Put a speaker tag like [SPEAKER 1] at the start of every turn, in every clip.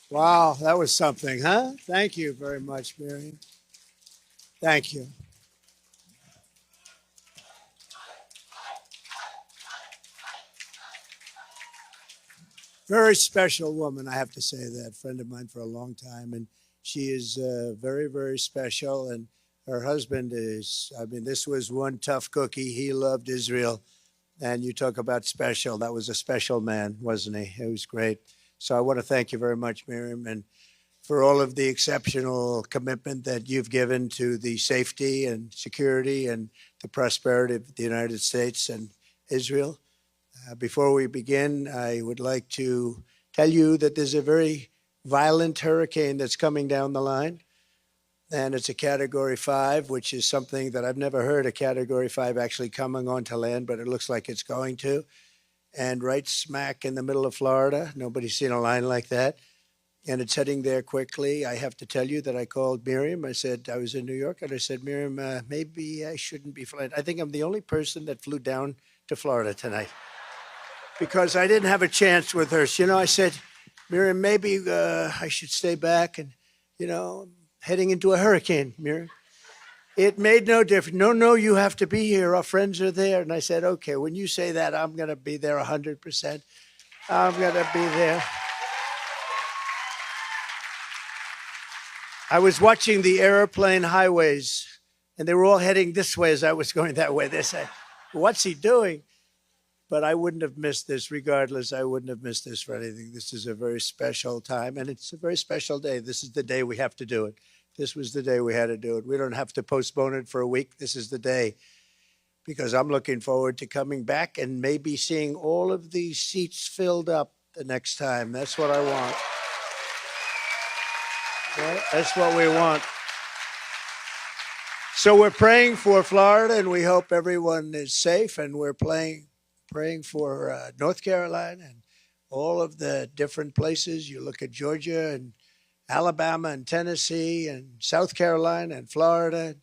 [SPEAKER 1] Wow, that was something, huh? Thank you very much, Miriam. Thank you. Very special woman, I have to say that. Friend of mine for a long time, and she is very, very special. And her husband is, I mean, this was one tough cookie. He loved Israel. And you talk about special. That was a special man, wasn't he? It was great. So I want to thank you very much, Miriam, and for all of the exceptional commitment that you've given to the safety and security and the prosperity of the United States and Israel. Before we begin, I would like to tell you that there's a very violent hurricane that's coming down the line, and it's a Category 5, which is something that I've never heard a Category 5 actually coming onto land, but it looks like it's going to. And right smack in the middle of Florida, nobody's seen a line like that. And it's heading there quickly. I have to tell you that I called Miriam. I said, I was in New York, and I said, Miriam, maybe I shouldn't be flying. I think I'm the only person that flew down to Florida tonight because I didn't have a chance with her. So, I said, Miriam, maybe I should stay back and, heading into a hurricane, Miriam. It made no difference. No, no, you have to be here. Our friends are there. And I said, okay, when you say that, I'm going to be there 100%. I'm going to be there. I was watching the airplane highways, and they were all heading this way as I was going that way. They said, what's he doing? But I wouldn't have missed this regardless. I wouldn't have missed this for anything. This is a very special time, and it's a very special day. This is the day we have to do it. This was the day we had to do it. We don't have to postpone it for a week. This is the day, because I'm looking forward to coming back and maybe seeing all of these seats filled up the next time. That's what I want. Right? That's what we want. So we're praying for Florida, and we hope everyone is safe, and we're praying for North Carolina and all of the different places. You look at Georgia and Alabama and Tennessee and South Carolina and Florida.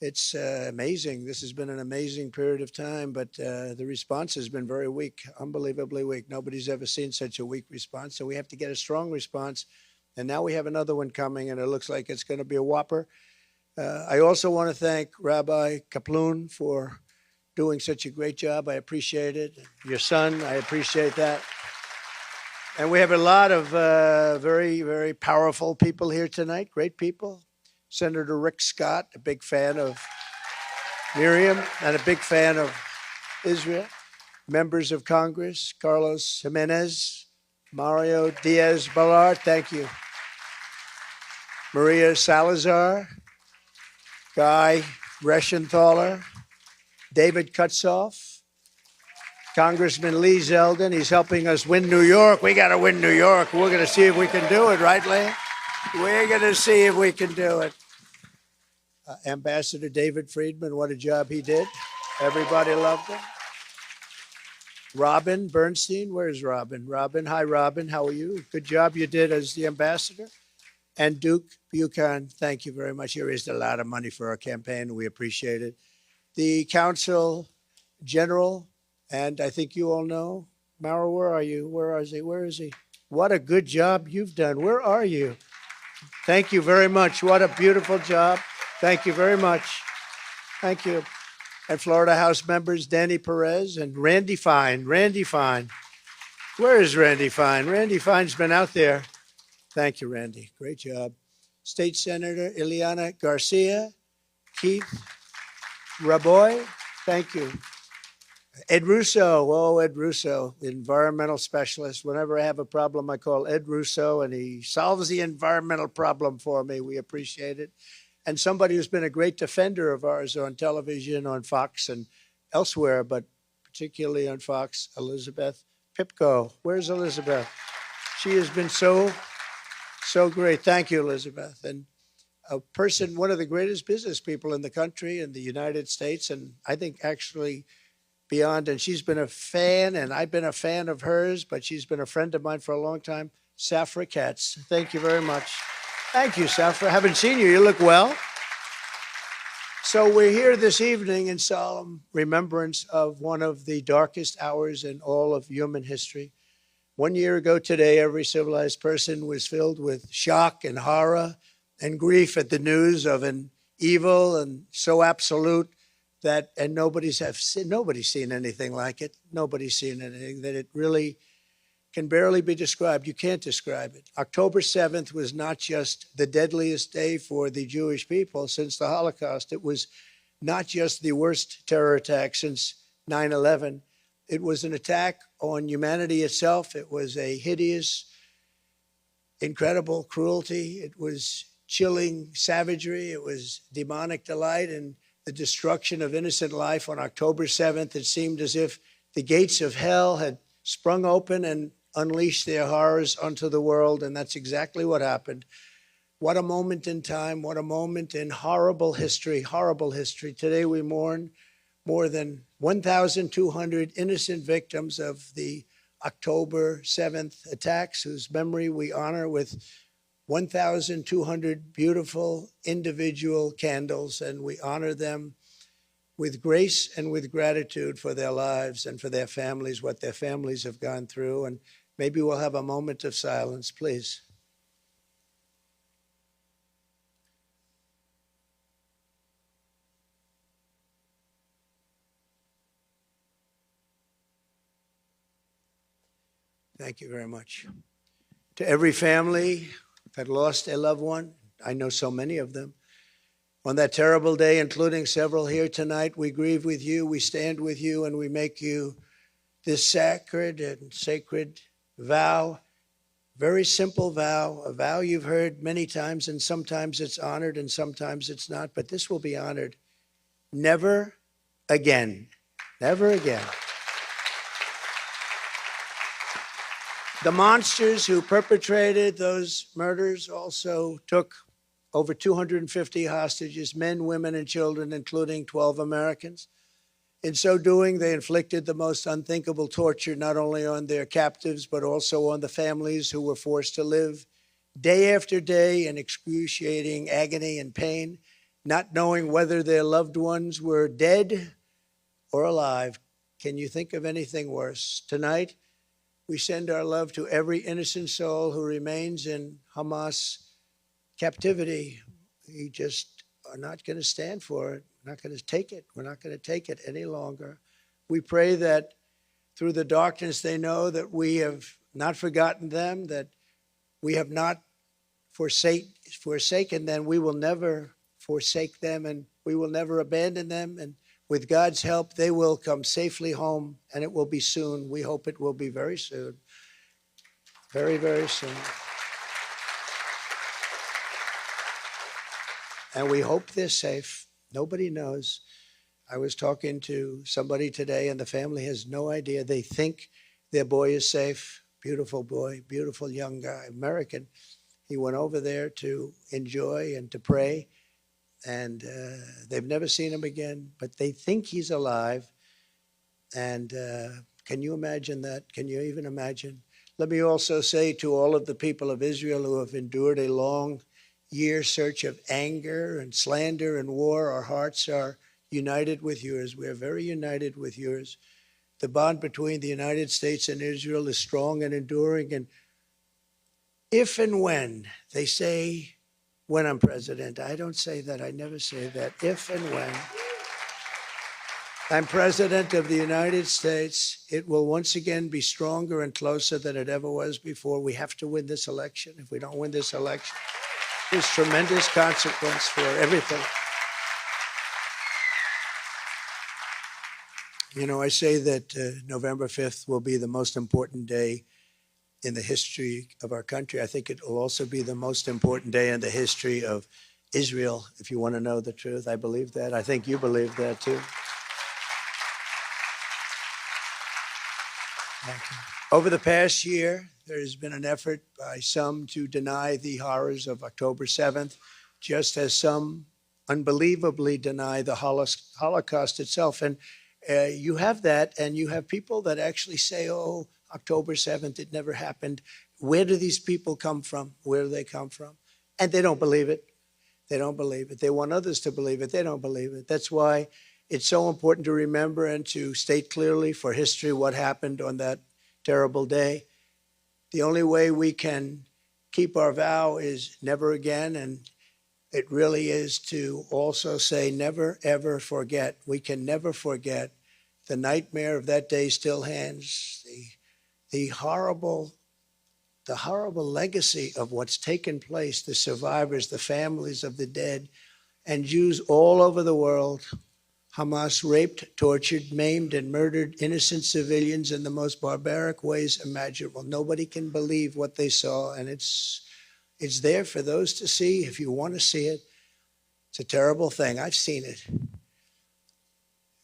[SPEAKER 1] It's amazing. This has been an amazing period of time, but the response has been very weak, unbelievably weak. Nobody's ever seen such a weak response, so we have to get a strong response. And now we have another one coming, and it looks like it's going to be a whopper. I also want to thank Rabbi Kaplan for doing such a great job. I appreciate it. Your son, I appreciate that. And we have a lot of very, very powerful people here tonight, great people. Senator Rick Scott, a big fan of Miriam and a big fan of Israel. Members of Congress, Carlos Jimenez, Mario Diaz-Balart, thank you. Maria Salazar, Guy Reschenthaler, David Kutzoff, Congressman Lee Zeldin. He's helping us win New York. We got to win New York. We're going to see if we can do it, right, Lee? We're going to see if we can do it. Ambassador David Friedman, what a job he did. Everybody loved him. Robin Bernstein, where's Robin? Robin, hi, Robin, how are you? Good job you did as the ambassador. And Duke Buchan, thank you very much. You raised a lot of money for our campaign. We appreciate it. The Consul General, and I think you all know, Mara, where are you? Where is he? Where is he? What a good job you've done. Where are you? Thank you very much. What a beautiful job. Thank you very much. Thank you. And Florida House members, Danny Perez and Randy Fine. Randy Fine. Where is Randy Fine? Randy Fine's been out there. Thank you, Randy. Great job. State Senator Ileana Garcia, Keith Raboy, thank you. Ed Russo, Ed Russo, environmental specialist. Whenever I have a problem, I call Ed Russo, and he solves the environmental problem for me. We appreciate it. And somebody who's been a great defender of ours on television, on Fox and elsewhere, but particularly on Fox, Elizabeth Pipko. Where's Elizabeth? She has been so great. Thank you, Elizabeth. And a person, one of the greatest business people in the country, in the United States, and I think actually beyond. And she's been a fan, and I've been a fan of hers, but she's been a friend of mine for a long time. Safra Katz, thank you very much. Thank you, Safra. Haven't seen you. You look well. So we're here this evening in solemn remembrance of one of the darkest hours in all of human history. 1 year ago today, every civilized person was filled with shock and horror and grief at the news of an evil and so absolute that, and nobody's seen anything like it. Nobody's seen anything that it really can barely be described. You can't describe it. October 7th was not just the deadliest day for the Jewish people since the Holocaust. It was not just the worst terror attack since 9/11. It was an attack on humanity itself. It was a hideous, incredible cruelty. It was chilling savagery. It was demonic delight and the destruction of innocent life. On October 7th, it seemed as if the gates of hell had sprung open and unleashed their horrors onto the world, and that's exactly what happened. What a moment in time, what a moment in horrible history, horrible history. Today we mourn more than 1,200 innocent victims of the October 7th attacks, whose memory we honor with 1,200 beautiful individual candles, and we honor them with grace and with gratitude for their lives and for their families, what their families have gone through. And maybe we'll have a moment of silence, please. Thank you very much. To every family that lost a loved one, I know so many of them, on that terrible day, including several here tonight, we grieve with you, we stand with you, and we make you this sacred and sacred vow, very simple vow, a vow you've heard many times, and sometimes it's honored and sometimes it's not, but this will be honored. Never again. Never again. The monsters who perpetrated those murders also took over 250 hostages, men, women, and children, including 12 Americans. In so doing, they inflicted the most unthinkable torture, not only on their captives, but also on the families who were forced to live day after day in excruciating agony and pain, not knowing whether their loved ones were dead or alive. Can you think of anything worse? Tonight, we send our love to every innocent soul who remains in Hamas captivity. We just are not going to stand for it. We're not going to take it. We're not going to take it any longer. We pray that through the darkness they know that we have not forgotten them, that we have not forsaken them. We will never forsake them, and we will never abandon them. And with God's help, they will come safely home, and it will be soon. We hope it will be very soon. Very, very soon. And we hope they're safe. Nobody knows. I was talking to somebody today, and the family has no idea. They think their boy is safe. Beautiful boy, beautiful young guy, American. He went over there to enjoy and to pray, and they've never seen him again, but they think he's alive. And can you imagine that? Can you even imagine? Let me also say to all of the people of Israel who have endured a long year search of anger and slander and war, our hearts are united with yours. We are very united with yours. The bond between the United States and Israel is strong and enduring. And if and when they say, when I'm president, I don't say that. I never say that. If and when I'm president of the United States, it will once again be stronger and closer than it ever was before. We have to win this election. If we don't win this election, there's tremendous consequence for everything. You know, I say that November 5th will be the most important day in the history of our country. I think it will also be the most important day in the history of Israel, if you want to know the truth. I believe that. I think you believe that too. Thank you. Over the past year, there has been an effort by some to deny the horrors of October 7th, just as some unbelievably deny the Holocaust itself. And you have that, and you have people that actually say, oh, October 7th, it never happened. Where do these people come from? Where do they come from? And they don't believe it. They don't believe it. They want others to believe it. They don't believe it. That's why it's so important to remember and to state clearly for history what happened on that terrible day. The only way we can keep our vow is never again, and it really is to also say never, ever forget. We can never forget. The nightmare of that day still hangs. The horrible legacy of what's taken place, the survivors, the families of the dead, and Jews all over the world. Hamas raped, tortured, maimed, and murdered innocent civilians in the most barbaric ways imaginable. Nobody can believe what they saw, and it's there for those to see if you want to see it. It's a terrible thing. I've seen it.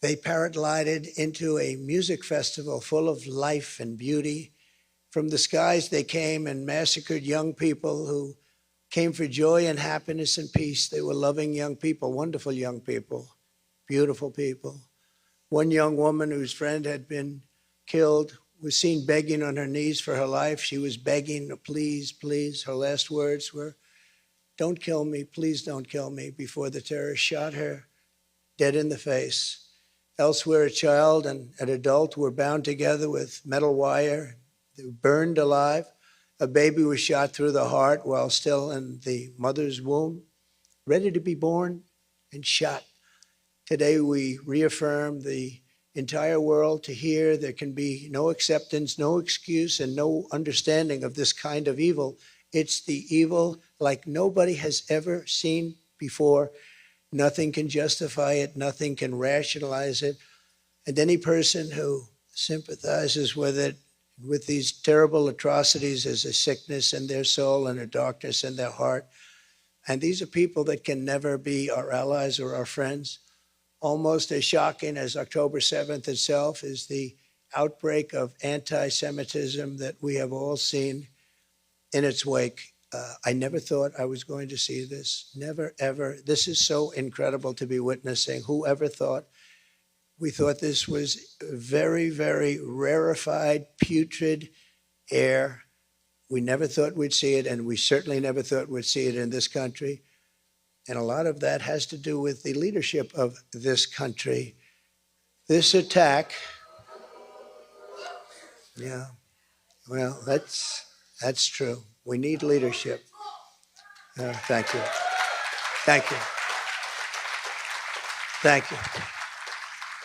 [SPEAKER 1] They paraglided into a music festival full of life and beauty. From the skies they came and massacred young people who came for joy and happiness and peace. They were loving young people, wonderful young people, beautiful people. One young woman whose friend had been killed was seen begging on her knees for her life. She was begging, please, please. Her last words were, don't kill me, please don't kill me, before the terrorists shot her dead in the face. Elsewhere, a child and an adult were bound together with metal wire. They were burned alive. A baby was shot through the heart while still in the mother's womb, ready to be born, and shot. Today, we reaffirm the entire world to hear there can be no acceptance, no excuse, and no understanding of this kind of evil. It's the evil like nobody has ever seen before. Nothing can justify it. Nothing can rationalize it. And any person who sympathizes with it, with these terrible atrocities, as a sickness in their soul and a darkness in their heart. And these are people that can never be our allies or our friends. Almost as shocking as October 7th itself is the outbreak of anti-Semitism that we have all seen in its wake. I never thought I was going to see this. Never, ever. This is so incredible to be witnessing. Whoever thought? We thought this was very, very rarefied, putrid air. We never thought we'd see it, and we certainly never thought we'd see it in this country. And a lot of that has to do with the leadership of this country. This attack, yeah, well, that's true. We need leadership. Thank you. Thank you. Thank you.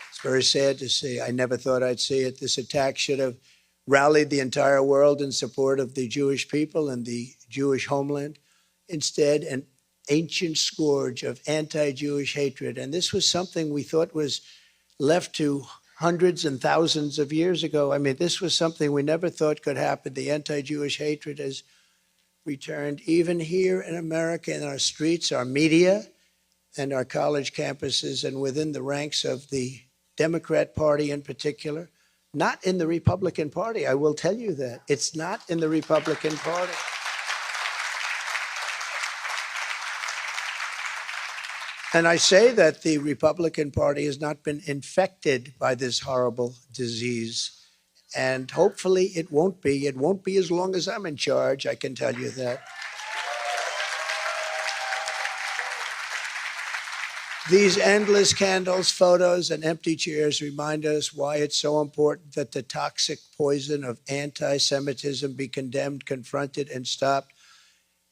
[SPEAKER 1] It's very sad to see. I never thought I'd see it. This attack should have rallied the entire world in support of the Jewish people and the Jewish homeland. Instead, an ancient scourge of anti-Jewish hatred. And this was something we thought was left to hundreds and thousands of years ago. I mean, this was something we never thought could happen. The anti-Jewish hatred has returned even here in America, in our streets, our media, and our college campuses, and within the ranks of the Democrat Party in particular. Not in the Republican Party, I will tell you that. It's not in the Republican Party. And I say that the Republican Party has not been infected by this horrible disease. And hopefully it won't be. It won't be as long as I'm in charge, I can tell you that. These endless candles, photos, and empty chairs remind us why it's so important that the toxic poison of anti-Semitism be condemned, confronted, and stopped.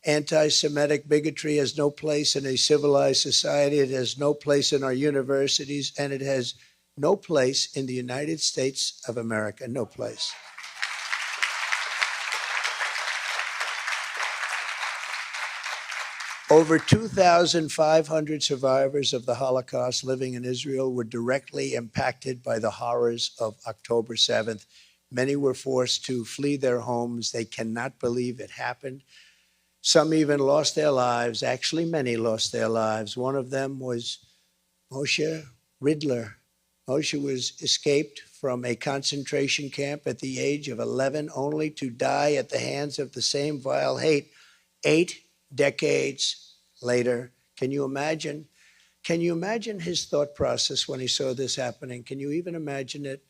[SPEAKER 1] Anti-Semitic bigotry has no place in a civilized society. It has no place in our universities, and it has no place in the United States of America. No place. Over 2,500 survivors of the Holocaust living in Israel were directly impacted by the horrors of October 7th. Many were forced to flee their homes. They cannot believe it happened. Some even lost their lives. Actually, many lost their lives. One of them was Moshe Ridler. Moshe was escaped from a concentration camp at the age of 11, only to die at the hands of the same vile hate 8 decades later. Can you imagine? Can you imagine his thought process when he saw this happening? Can you even imagine it?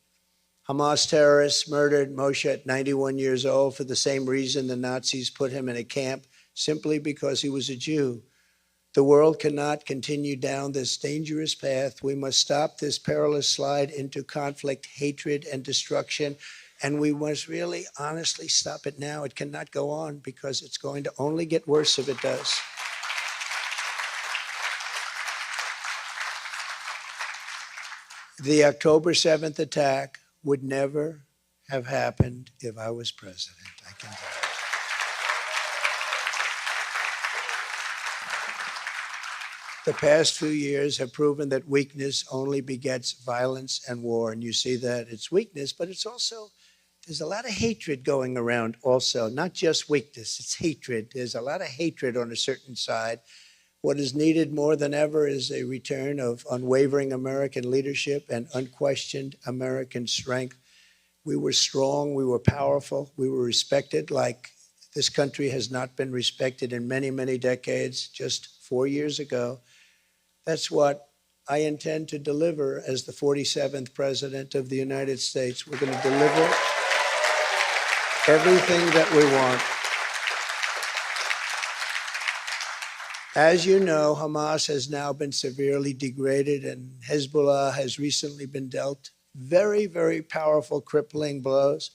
[SPEAKER 1] Hamas terrorists murdered Moshe at 91 years old for the same reason the Nazis put him in a camp, simply because he was a Jew. The world cannot continue down this dangerous path. We must stop this perilous slide into conflict, hatred, and destruction. And we must really honestly stop it now. It cannot go on because it's going to only get worse if it does. The October 7th attack would never have happened if I was president, I can tell you. The past few years have proven that weakness only begets violence and war. And you see that it's weakness, but it's also, there's a lot of hatred going around also, not just weakness, it's hatred. There's a lot of hatred on a certain side. What is needed more than ever is a return of unwavering American leadership and unquestioned American strength. We were strong, we were powerful, we were respected like this country has not been respected in many, many decades. Just 4 years ago, that's what I intend to deliver as the 47th President of the United States. We're going to deliver everything that we want. As you know, Hamas has now been severely degraded, and Hezbollah has recently been dealt very, very powerful, crippling blows.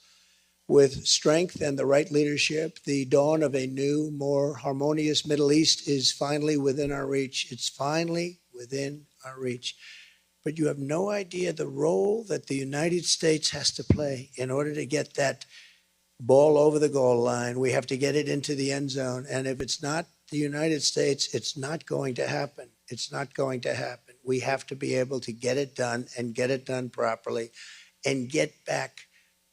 [SPEAKER 1] With strength and the right leadership, the dawn of a new, more harmonious Middle East is finally within our reach. It's finally within our reach. But you have no idea the role that the United States has to play in order to get that ball over the goal line. We have to get it into the end zone. And if it's not the United States, it's not going to happen. It's not going to happen. We have to be able to get it done and get it done properly and get back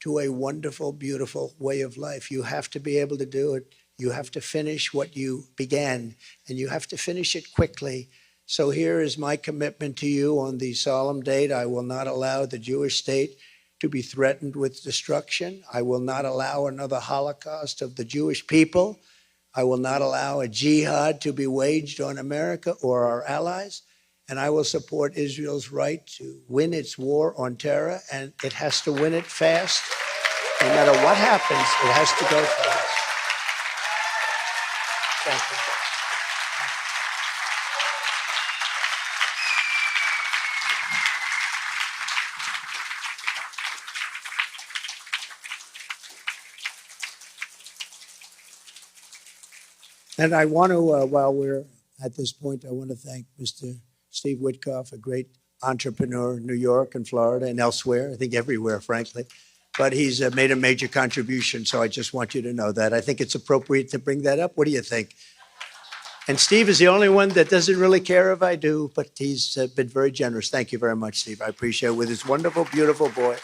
[SPEAKER 1] to a wonderful, beautiful way of life. You have to be able to do it. You have to finish what you began, and you have to finish it quickly. So here is my commitment to you on the solemn date. I will not allow the Jewish state to be threatened with destruction. I will not allow another Holocaust of the Jewish people. I will not allow a jihad to be waged on America or our allies. And I will support Israel's right to win its war on terror, and it has to win it fast. No matter what happens, it has to go fast. Thank you. And I want to, while we're at this point, I want to thank Mr. Steve Witkoff, a great entrepreneur in New York and Florida and elsewhere, I think everywhere, frankly. But he's made a major contribution, so I just want you to know that. I think it's appropriate to bring that up. What do you think? And Steve is the only one that doesn't really care if I do, but he's been very generous. Thank you very much, Steve. I appreciate it. With his wonderful, beautiful boy.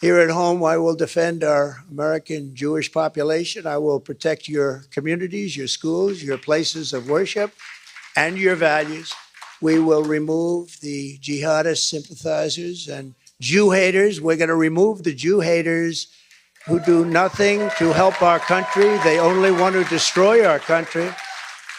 [SPEAKER 1] Here at home, I will defend our American Jewish population. I will protect your communities, your schools, your places of worship, and your values. We will remove the jihadist sympathizers and Jew haters. We're going to remove the Jew haters who do nothing to help our country. They only want to destroy our country.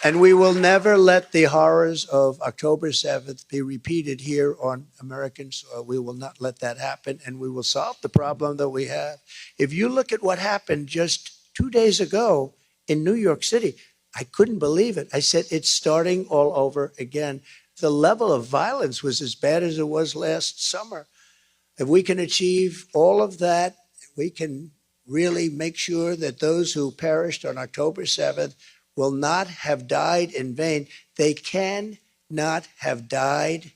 [SPEAKER 1] And we will never let the horrors of October 7th be repeated here on American soil. We will not let that happen, and we will solve the problem that we have. If you look at what happened just 2 days ago in New York City, I couldn't believe it. I said, it's starting all over again. The level of violence was as bad as it was last summer. If we can achieve all of that, we can really make sure that those who perished on October 7th will not have died in vain. They cannot have died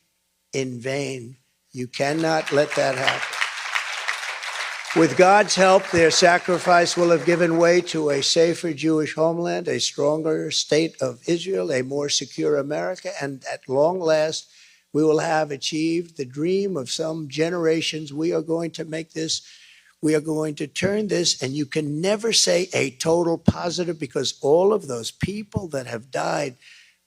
[SPEAKER 1] in vain. You cannot let that happen. With God's help, their sacrifice will have given way to a safer Jewish homeland, a stronger state of Israel, a more secure America, and at long last, we will have achieved the dream of some generations. We are going to make this, we are going to turn this, and you can never say a total positive because all of those people that have died,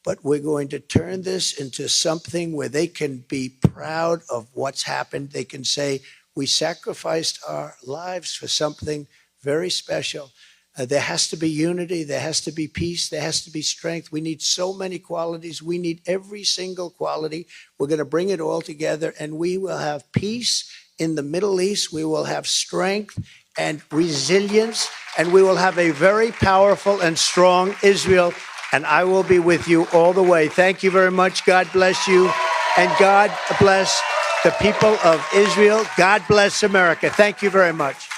[SPEAKER 1] but we're going to turn this into something where they can be proud of what's happened. They can say, we sacrificed our lives for something very special. There has to be unity. There has to be peace. There has to be strength. We need so many qualities. We need every single quality. We're going to bring it all together, and we will have peace in the Middle East. We will have strength and resilience, and we will have a very powerful and strong Israel, and I will be with you all the way. Thank you very much. God bless you, and God bless the people of Israel. God bless America. Thank you very much.